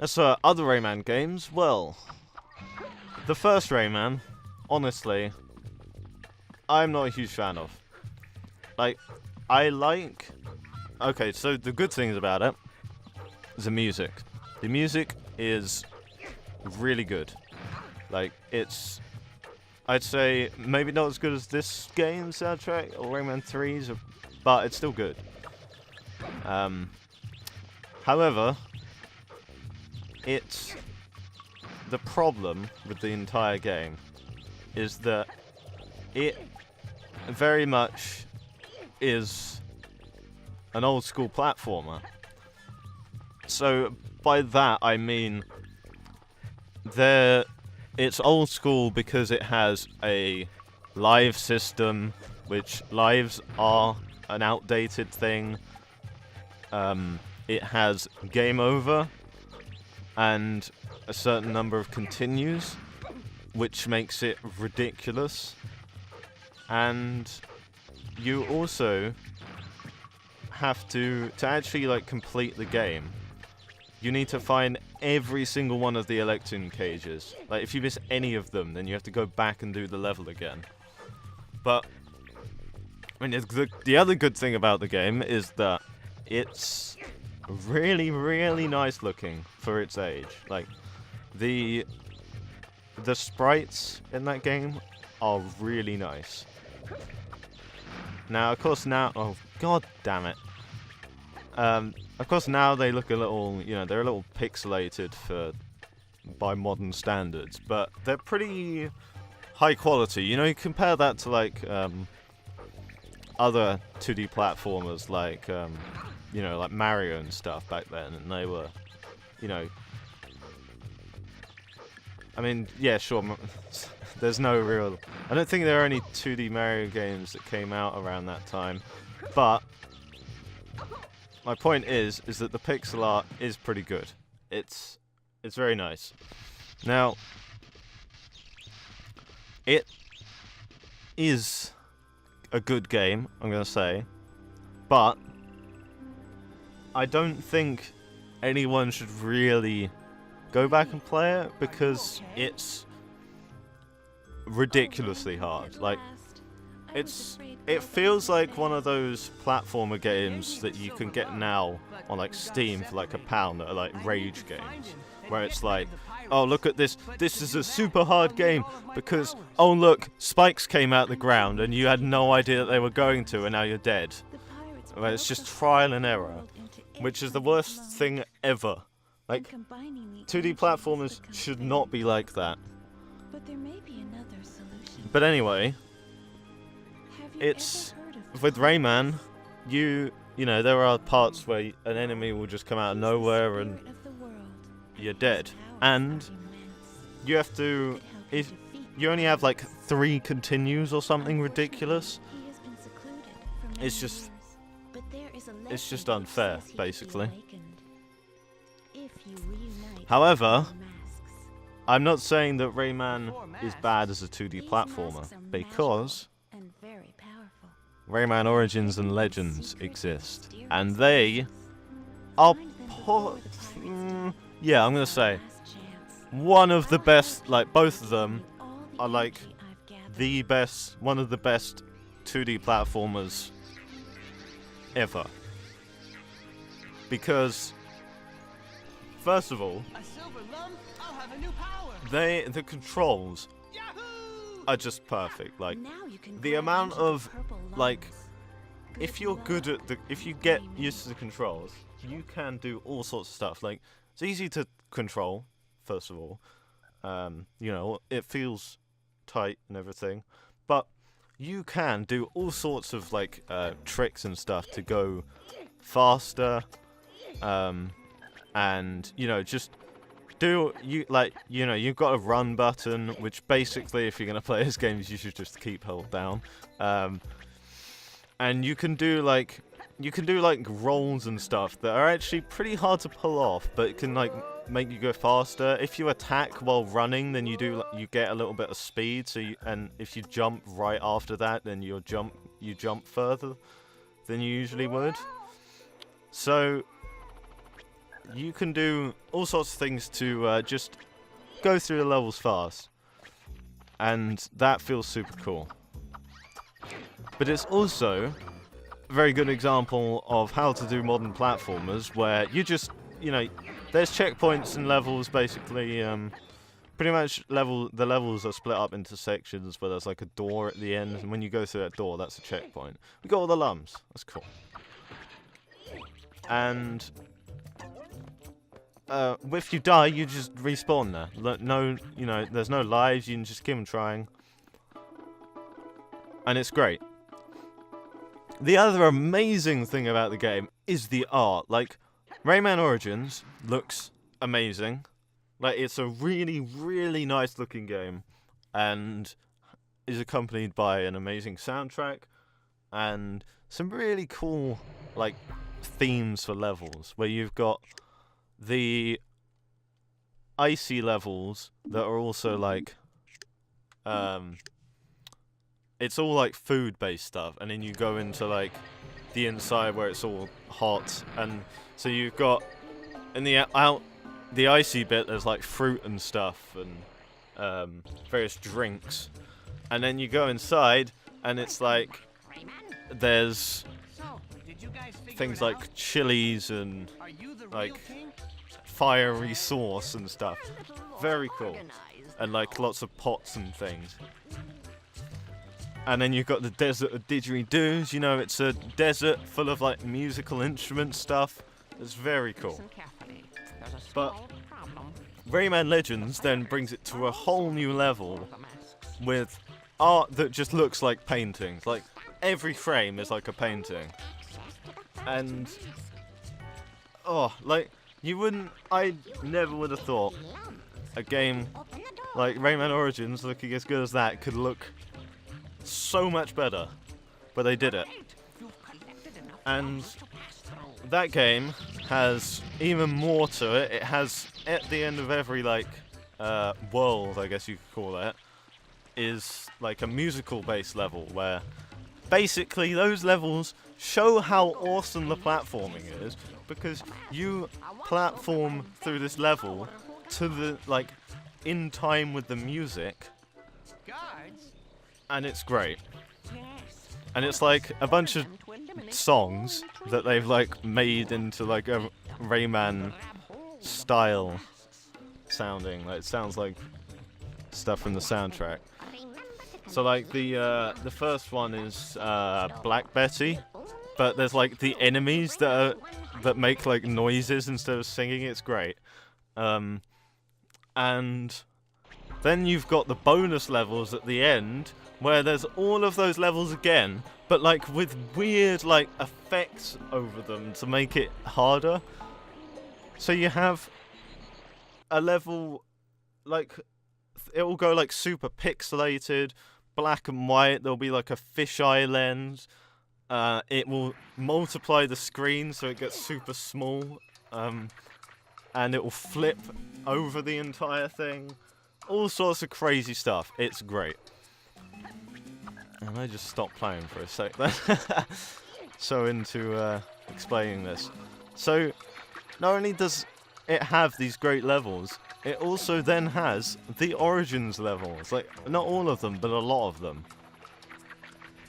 As for other Rayman games, well, the first Rayman, honestly, I'm not a huge fan of. Like, okay, so the good things about it is the music. The music is really good. Like, I'd say maybe not as good as this game's soundtrack or Rayman 3's, but it's still good. However, the problem with the entire game is that it very much is an old school platformer. So by that I mean it's old school because it has a live system, which lives are an outdated thing. It has game over and a certain number of continues, which makes it ridiculous. And you also have to actually like complete the game, you need to find every single one of the Electron cages. Like, if you miss any of them, then you have to go back and do the level again. But I mean, the other good thing about the game is that it's really, really nice looking for its age. Like, the sprites in that game are really nice. Now, of course, oh god damn it. Of course, now they look a little, they're a little pixelated by modern standards, but they're pretty high quality. You compare that to like other 2D platformers like like Mario and stuff back then, and they were, I mean, yeah, sure. There's no real. I don't think there are any 2D Mario games that came out around that time, but my point is that the pixel art is pretty good. It's very nice. Now, it is a good game, I'm gonna say, but I don't think anyone should really go back and play it because it's ridiculously hard. Like, it feels like one of those platformer games that you can get now on like Steam for like £1 that are like rage games, where it's like, oh, look at this is a super hard game because, oh look, spikes came out the ground and you had no idea that they were going to, and now you're dead. Well, it's just trial and error, which is the worst thing ever. Like, 2D platformers should not be like that. But anyway, it's with Rayman, there are parts where an enemy will just come out of nowhere and you're dead, and you have to. If you only have like 3 continues or something ridiculous, it's just unfair, basically. However, I'm not saying that Rayman is bad as a 2D platformer, because Rayman Origins and Legends exist, and they are yeah, I'm gonna say one of the best. Like, both of them are like one of the best 2D platformers ever. Because, first of all, the controls are just perfect. Like, the amount of, like, if you're good at if you get used to the controls, you can do all sorts of stuff. Like, it's easy to control, first of all. It feels tight and everything, but you can do all sorts of like tricks and stuff to go faster, and just you've got a run button, which basically, if you're gonna play this game, you should just keep held down, and you can do like rolls and stuff that are actually pretty hard to pull off, but it can like make you go faster. If you attack while running, then you get a little bit of speed. And if you jump right after that, then you jump further than you usually would. So you can do all sorts of things to just go through the levels fast. And that feels super cool. But it's also a very good example of how to do modern platformers where you just, you know, there's checkpoints and levels basically. Pretty much the levels are split up into sections where there's like a door at the end, and when you go through that door, that's a checkpoint. We got all the lums. That's cool. And if you die, you just respawn there. No, you know, there's no lives. You can just keep on trying, and it's great. The other amazing thing about the game is the art. Like, Rayman Origins looks amazing. Like, it's a really, really nice looking game, and is accompanied by an amazing soundtrack, and some really cool, like, themes for levels, where you've got the icy levels that are also, like, it's all, like, food-based stuff, and then you go into, like, the inside where it's all hot, and so you've got, in the icy bit, there's like fruit and stuff and various drinks, and then you go inside and it's like there's things like chilies and like fiery sauce and stuff. Very cool. And like lots of pots and things. And then you've got the desert of didgeridoos. You know, it's a desert full of like musical instrument stuff. It's very cool. But Rayman Legends then brings it to a whole new level with art that just looks like paintings. Like, every frame is like a painting. And, oh, like, I never would have thought a game like Rayman Origins looking as good as that could look so much better. But they did it. And that game has even more to it. It has, at the end of every, like, world, I guess you could call it, is, like, a musical-based level, where basically those levels show how awesome the platforming is, because you platform through this level to the, like, in time with the music, and it's great. And it's like a bunch of songs that they've like made into like a Rayman style sounding. Like, it sounds like stuff from the soundtrack. So like the first one is Black Betty, but there's like the enemies that make like noises instead of singing. It's great. And then you've got the bonus levels at the end, where there's all of those levels again, but like with weird like effects over them to make it harder. So you have a level, like, it will go like super pixelated, black and white. There'll be like a fisheye lens. It will multiply the screen so it gets super small, and it will flip over the entire thing. All sorts of crazy stuff. It's great. And I just stopped playing for a sec then. So into explaining this. So, not only does it have these great levels, it also then has the Origins levels. Like, not all of them, but a lot of them.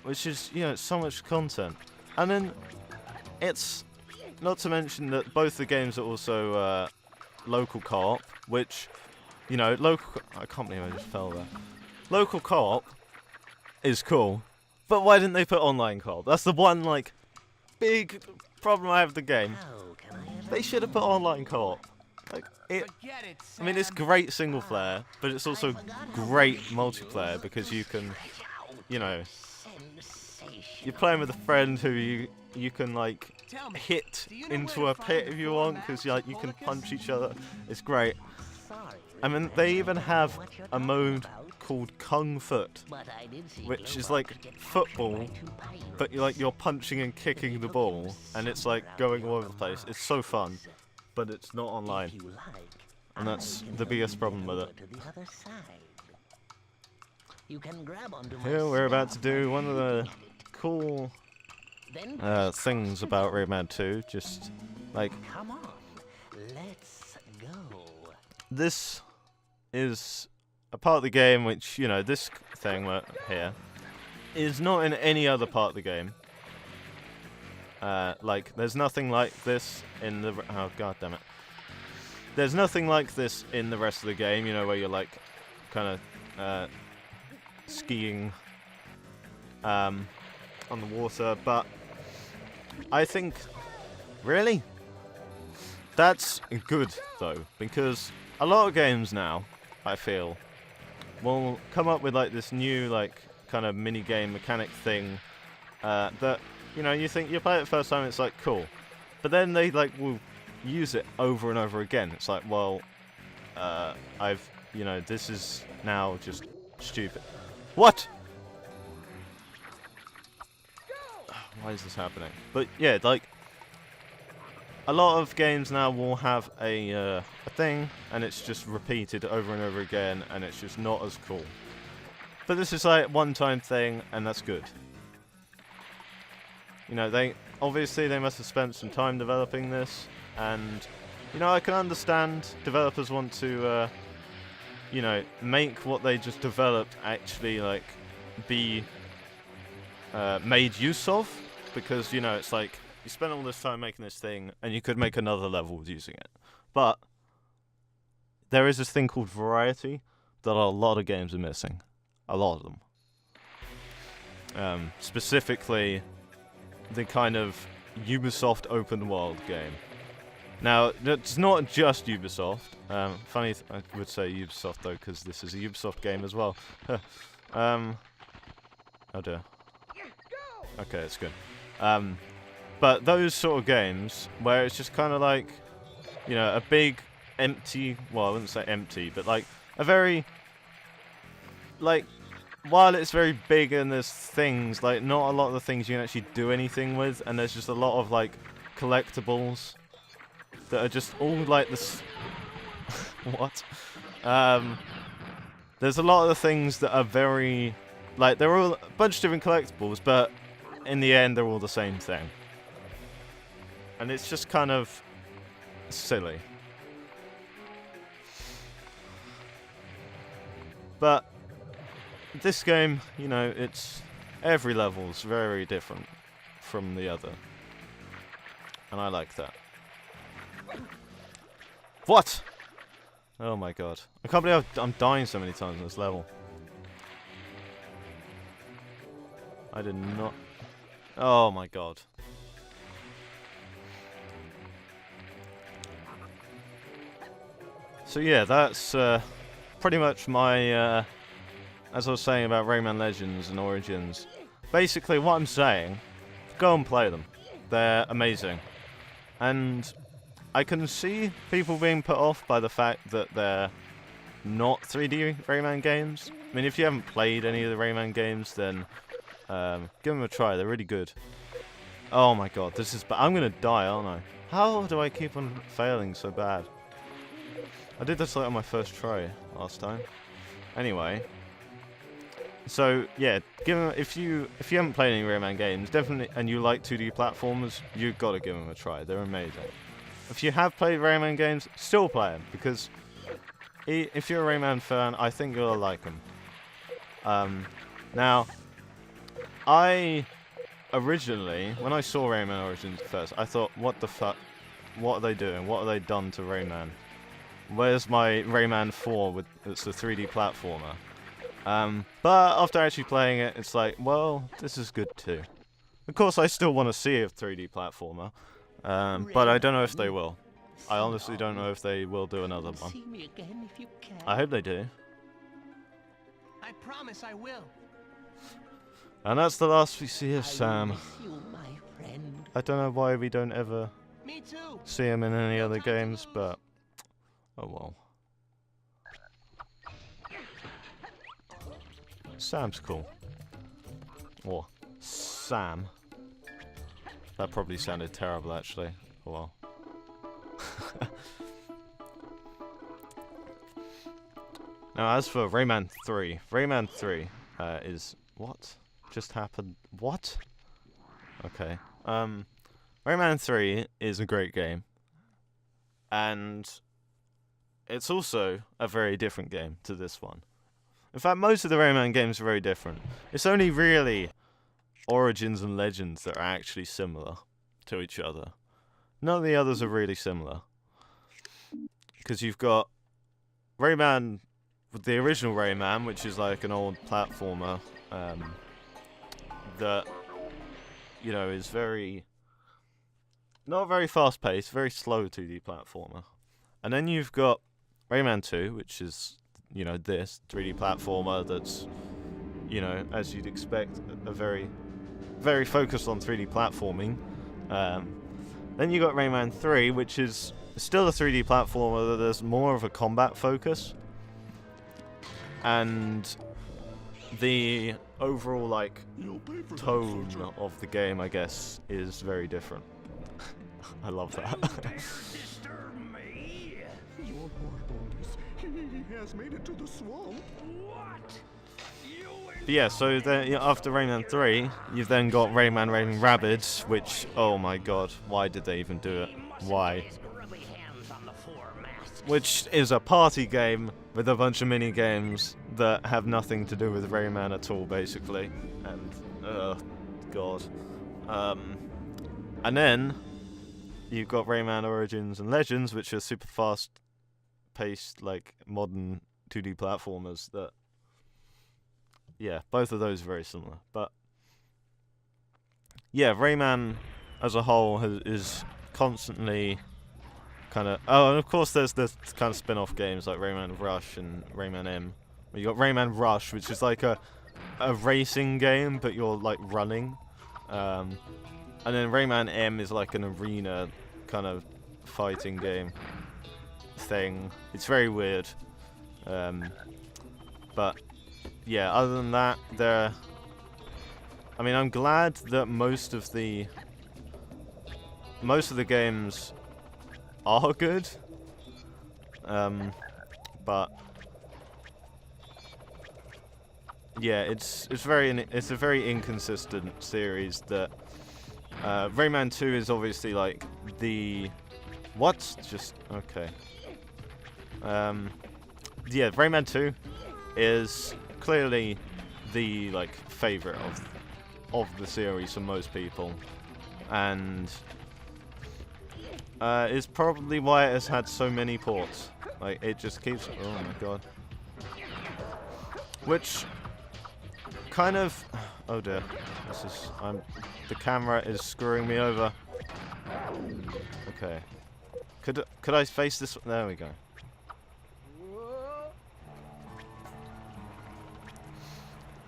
Which is, you know, so much content. And then, it's not to mention that both the games are also local co-op, which, you know, I can't believe I just fell there. Local co-op is cool, but why didn't they put online co-op? That's the one, like, big problem I have with the game. They should have put online co-op. Like, I mean, it's great single player, but it's also great multiplayer, because you can, you know, you're playing with a friend who you can, like, hit into a pit if you want, because like, you can punch each other. It's great. I mean, they even have a mode called Kung Foot, which is like football, but you're punching and kicking the ball, and it's like going all over the place. It's so fun, but it's not online, and that's the biggest problem with it. Here we're about to do one of the cool things about Rayman 2, just like Let's go. This is a part of the game which, you know, this thing here is not in any other part of the game. Like, there's nothing like this in the... Oh, god damn it. There's nothing like this in the rest of the game, you know, where you're, like, kind of skiing on the water, but I think... Really? That's good, though, because a lot of games now, I feel, will come up with, like, this new, like, kind of mini-game mechanic thing that, you know, you think you play it the first time, it's like, cool. But then they, like, will use it over and over again. It's like, well, you know, this is now just stupid. What? Why is this happening? But, yeah, like, a lot of games now will have a thing, and it's just repeated over and over again, and it's just not as cool. But this is like one-time thing, and that's good. You know, they must have spent some time developing this, and you know, I can understand developers want to, you know, make what they just developed actually like be made use of, because you know, it's like you spent all this time making this thing, and you could make another level using it. But there is this thing called variety that a lot of games are missing. A lot of them. Specifically, the kind of Ubisoft open world game. Now, it's not just Ubisoft. Funny, I would say Ubisoft though, because this is a Ubisoft game as well. Oh dear. Okay, it's good. But those sort of games where it's just kind of like, you know, a big empty. Well, I wouldn't say empty, but like a very, like, while it's very big and there's things, like, not a lot of the things you can actually do anything with, and there's just a lot of, like, collectibles that are just all, like, this... What? There's a lot of the things that are very... Like, they're all a bunch of different collectibles, but in the end, they're all the same thing. And it's just kind of silly. But... this game, you know, it's... every level's very different from the other. And I like that. What?! Oh my god. I can't believe I'm dying so many times in this level. I did not... Oh my god. So yeah, that's pretty much my... as I was saying about Rayman Legends and Origins, basically what I'm saying, go and play them. They're amazing. And I can see people being put off by the fact that they're not 3D Rayman games. I mean, if you haven't played any of the Rayman games, then give them a try. They're really good. Oh my god, this is... I'm gonna die, aren't I? How do I keep on failing so bad? I did this like on my first try last time. Anyway... So yeah, if you haven't played any Rayman games, definitely, and you like 2D platformers, you've got to give them a try. They're amazing. If you have played Rayman games, still play them, because if you're a Rayman fan, I think you'll like them. Now, I originally, when I saw Rayman Origins first, I thought, what the fuck? What are they doing? What have they done to Rayman? Where's my Rayman 4 it's a 3D platformer? But after actually playing it, it's like, well, this is good too. Of course, I still want to see a 3D platformer, but I don't know if they will. I honestly don't know if they will do another one. See me again if you can. I hope they do. I promise I will. And that's the last we see of Sam. miss you, my friend. I don't know why we don't ever Me too. see him in any other games, but oh well. Sam's cool. Or Sam. That probably sounded terrible, actually. Oh well. Now, as for Rayman 3, Rayman 3 is... What? Just happened? What? Okay. Rayman 3 is a great game. And it's also a very different game to this one. In fact, most of the Rayman games are very different. It's only really Origins and Legends that are actually similar to each other. None of the others are really similar. Because you've got Rayman, the original Rayman, which is like an old platformer that, you know, is not very fast-paced, very slow 2D platformer. And then you've got Rayman 2, which is, you know, this 3D platformer that's, you know, as you'd expect, a very, very focused on 3D platforming. Then you got Rayman 3, which is still a 3D platformer that there's more of a combat focus. And the overall, like, tone of the game, I guess, is very different. I love that. Your poor boys. He has made it to the swamp. But yeah, so then after Rayman 3, you've then got Rayman Raving Rabbids, which, oh my god, why did they even do it? Why? Which is a party game with a bunch of mini games that have nothing to do with Rayman at all, basically. And, god. And then you've got Rayman Origins and Legends, which are super fast-paced, like, modern 2D platformers that, yeah, both of those are very similar. But, yeah, Rayman as a whole is constantly kind of... Oh, and of course there's kind of spin-off games like Rayman Rush and Rayman M. You got Rayman Rush, which is like a racing game, but you're, like, running. And then Rayman M is like an arena kind of fighting game thing. It's very weird. But yeah, other than that, I mean, I'm glad that most of the games are good. But yeah, it's a very inconsistent series that. Rayman 2 is obviously like the... What? Just... Okay. Yeah, Rayman 2 is clearly the, like, favourite of the series for most people. And is probably why it has had so many ports. Like, it just keeps... Oh my god. Which kind of... Oh dear. This is... The camera is screwing me over. Okay. Could I face this? There we go.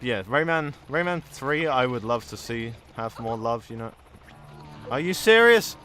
Yeah, Rayman 3 I would love to see have more love, you know. Are you serious?